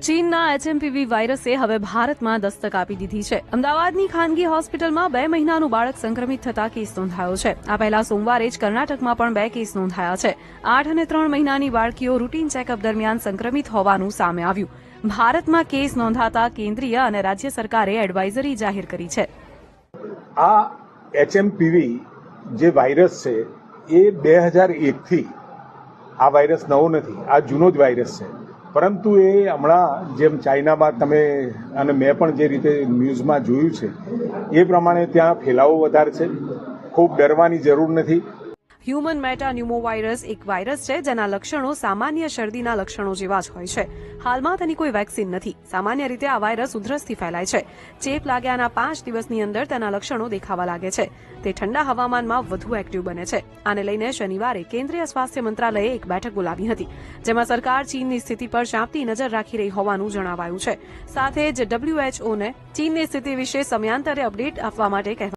ચીનના એચએમપીવી વાયરસે હવે ભારતમાં દસ્તક આપી દીધી છે. અમદાવાદની ખાનગી હોસ્પિટલમાં 2 મહિનાનું બાળક સંક્રમિત થતા કેસ નોંધાયો છે. આ પહેલા સોમવારે જ કર્ણાટકમાં પણ 2 કેસ નોંધાયા છે. 8 અને 3 મહિનાની બાળકીઓ રૂટીન ચેકઅપ દરમિયાન સંક્રમિત હોવાનું સામે આવ્યું. ભારતમાં કેસ નોંધાતા કેન્દ્રીય અને રાજ્ય સરકારે એડવાઇઝરી જાહેર કરી છે. આ એચએમપીવી જે વાયરસ છે એ 2001થી આ વાયરસ નવો નથી, આ જૂનો જ વાયરસ છે. પરંતુ એ હમણાં જેમ ચાઇનામાં તમે અને મેં પણ જે રીતે ન્યૂઝમાં જોયું છે એ પ્રમાણે ત્યાં ફેલાવો વધારે છે. ખૂબ ડરવાની જરૂર નથી. હ્યુમન મેટાન્યુમોવાયરસ એક વાયરસ છે જેના લક્ષણો સામાન્ય શરદીના લક્ષણો જેવા જ હોય છે. હાલમાં તેની કોઈ વેક્સિન નથી. સામાન્ય રીતે આ વાયરસ ઉધરસથી ફેલાય છે. ચેપ લાગ્યાના 5 દિવસની અંદર તેના લક્ષણો દેખાવા લાગે છે. તે ઠંડા હવામાનમાં વધુ એક્ટિવ બને છે. આને લઈને શનિવારે કેન્દ્રીય સ્વાસ્થ્ય મંત્રાલયે એક બેઠક બોલાવી હતી, જેમાં સરકાર ચીનની સ્થિતિ પર ચાંપતી નજર રાખી રહી હોવાનું જણાવાયું છે. સાથે જ WHOને ચીનની સ્થિતિ વિશે સમયાંતરે અપડેટ આપવા માટે કહેવામાં